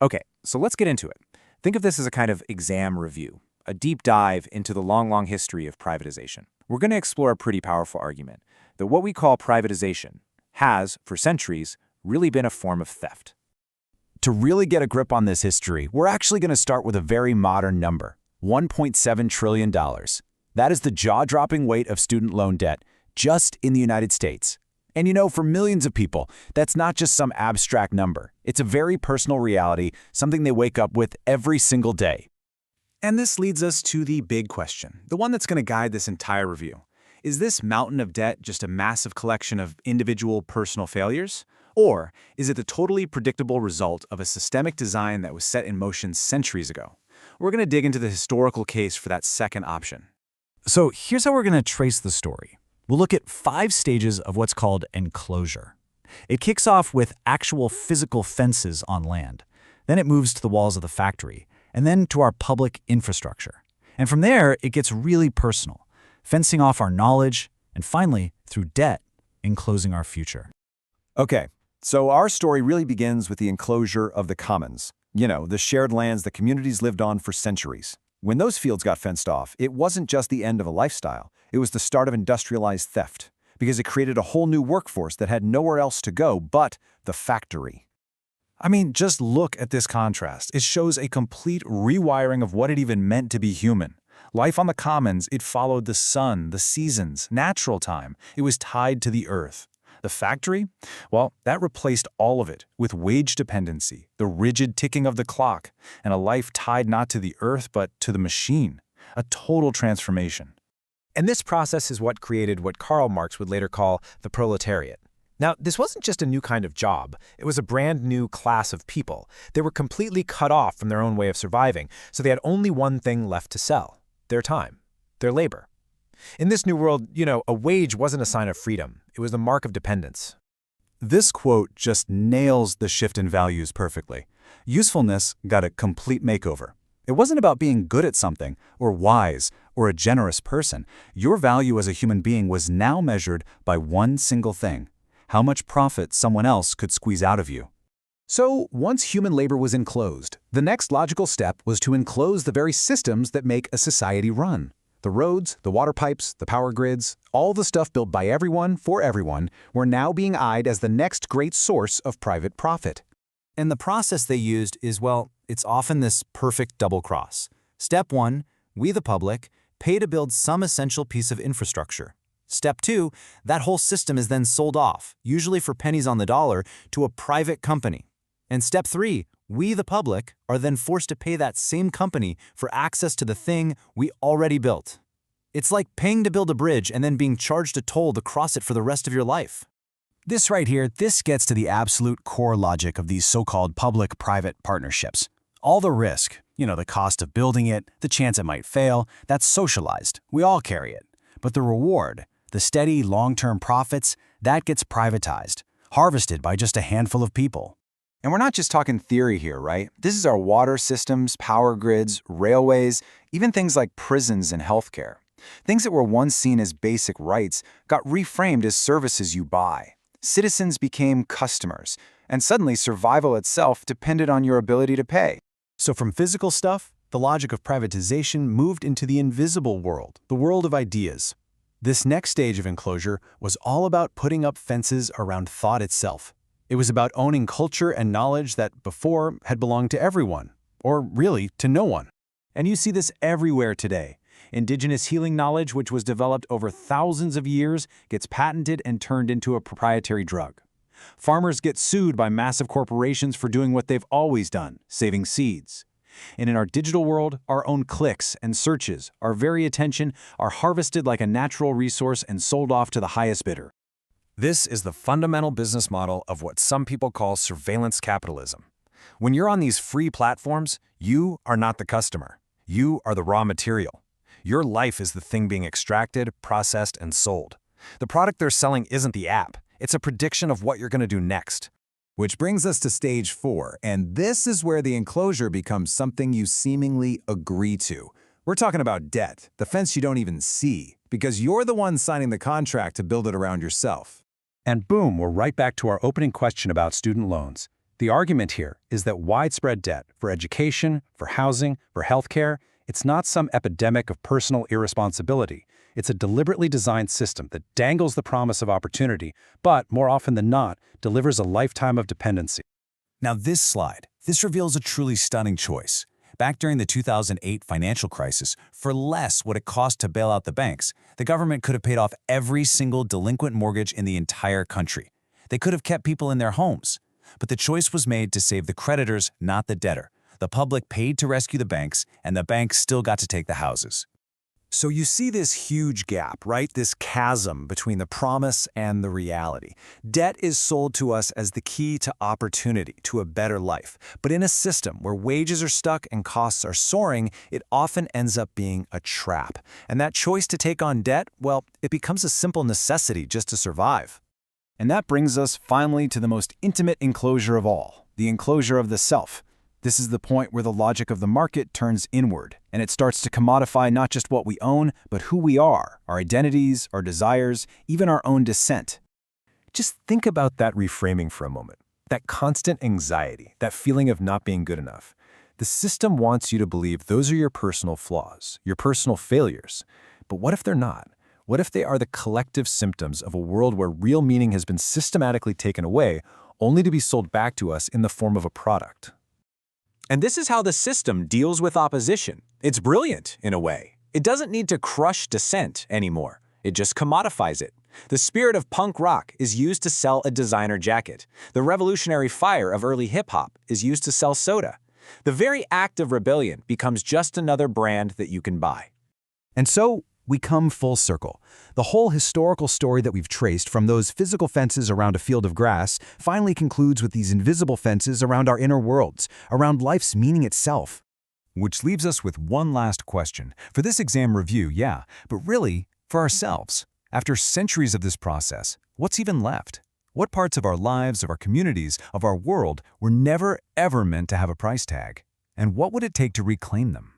Okay, so let's get into it. Think of this as a kind of exam review, a deep dive into the long history of privatization. We're going to explore a pretty powerful argument that what we call privatization has, for centuries, really been a form of theft. To really get a grip on this history, we're actually going to start with a very modern number, $1.7 trillion. That is the jaw-dropping weight of student loan debt just in the United States. And for millions of people, that's not just some abstract number. It's a very personal reality, something they wake up with every single day. And this leads us to the big question, the one that's going to guide this entire review. Is this mountain of debt just a massive collection of individual personal failures? Or is it the totally predictable result of a systemic design that was set in motion centuries ago? We're going to dig into the historical case for that second option. So here's how we're going to trace the story. We'll look at 5 stages of what's called enclosure. It kicks off with actual physical fences on land. Then it moves to the walls of the factory, and then to our public infrastructure. And from there, it gets really personal, fencing off our knowledge, and finally, through debt, enclosing our future. Okay, so our story really begins with the enclosure of the commons. The shared lands that communities lived on for centuries. When those fields got fenced off, it wasn't just the end of a lifestyle. It was the start of industrialized theft, because it created a whole new workforce that had nowhere else to go but the factory. I mean, just look at this contrast. It shows a complete rewiring of what it even meant to be human. Life on the commons, it followed the sun, the seasons, natural time. It was tied to the earth. The factory? Well, that replaced all of it with wage dependency, the rigid ticking of the clock, and a life tied not to the earth but to the machine. A total transformation. And this process is what created what Karl Marx would later call the proletariat. Now, this wasn't just a new kind of job. It was a brand new class of people. They were completely cut off from their own way of surviving, so they had only one thing left to sell: their time, their labor. In this new world, a wage wasn't a sign of freedom. It was the mark of dependence. This quote just nails the shift in values perfectly. Usefulness got a complete makeover. It wasn't about being good at something, or wise, or a generous person. Your value as a human being was now measured by one single thing: how much profit someone else could squeeze out of you. So, once human labor was enclosed, the next logical step was to enclose the very systems that make a society run. The roads, the water pipes, the power grids, all the stuff built by everyone for everyone were now being eyed as the next great source of private profit. And the process they used is, well, it's often this perfect double cross. Step 1, we the public pay to build some essential piece of infrastructure. Step 2, that whole system is then sold off, usually for pennies on the dollar, to a private company. And step 3, we the public are then forced to pay that same company for access to the thing we already built. It's like paying to build a bridge and then being charged a toll to cross it for the rest of your life. This right here, this gets to the absolute core logic of these so-called public-private partnerships. All the risk, the cost of building it, the chance it might fail, that's socialized. We all carry it. But the reward, the steady, long-term profits, that gets privatized, harvested by just a handful of people. And we're not just talking theory here, right? This is our water systems, power grids, railways, even things like prisons and healthcare. Things that were once seen as basic rights got reframed as services you buy. Citizens became customers, and suddenly survival itself depended on your ability to pay. So from physical stuff, the logic of privatization moved into the invisible world, the world of ideas. This next stage of enclosure was all about putting up fences around thought itself. It was about owning culture and knowledge that before had belonged to everyone, or really to no one. And you see this everywhere today. Indigenous healing knowledge, which was developed over thousands of years, gets patented and turned into a proprietary drug. Farmers get sued by massive corporations for doing what they've always done, saving seeds. And in our digital world, our own clicks and searches, our very attention, are harvested like a natural resource and sold off to the highest bidder. This is the fundamental business model of what some people call surveillance capitalism. When you're on these free platforms, you are not the customer. You are the raw material. Your life is the thing being extracted, processed, and sold. The product they're selling isn't the app. It's a prediction of what you're going to do next. Which brings us to stage 4, and this is where the enclosure becomes something you seemingly agree to. We're talking about debt, the fence you don't even see, because you're the one signing the contract to build it around yourself. And boom, we're right back to our opening question about student loans. The argument here is that widespread debt for education, for housing, for healthcare, it's not some epidemic of personal irresponsibility. It's a deliberately designed system that dangles the promise of opportunity, but, more often than not, delivers a lifetime of dependency. Now this reveals a truly stunning choice. Back during the 2008 financial crisis, for less what it cost to bail out the banks, the government could have paid off every single delinquent mortgage in the entire country. They could have kept people in their homes. But the choice was made to save the creditors, not the debtor. The public paid to rescue the banks, and the banks still got to take the houses. So you see this huge gap, right? This chasm between the promise and the reality. Debt is sold to us as the key to opportunity, to a better life. But in a system where wages are stuck and costs are soaring, it often ends up being a trap. And that choice to take on debt, well, it becomes a simple necessity just to survive. And that brings us finally to the most intimate enclosure of all, the enclosure of the self. This is the point where the logic of the market turns inward, and it starts to commodify not just what we own, but who we are, our identities, our desires, even our own dissent. Just think about that reframing for a moment. That constant anxiety, that feeling of not being good enough. The system wants you to believe those are your personal flaws, your personal failures. But what if they're not? What if they are the collective symptoms of a world where real meaning has been systematically taken away, only to be sold back to us in the form of a product? And this is how the system deals with opposition. It's brilliant, in a way. It doesn't need to crush dissent anymore. It just commodifies it. The spirit of punk rock is used to sell a designer jacket. The revolutionary fire of early hip-hop is used to sell soda. The very act of rebellion becomes just another brand that you can buy. And so, we come full circle. The whole historical story that we've traced from those physical fences around a field of grass finally concludes with these invisible fences around our inner worlds, around life's meaning itself. Which leaves us with one last question. For this exam review, yeah, but really, for ourselves. After centuries of this process, what's even left? What parts of our lives, of our communities, of our world were never, ever meant to have a price tag? And what would it take to reclaim them?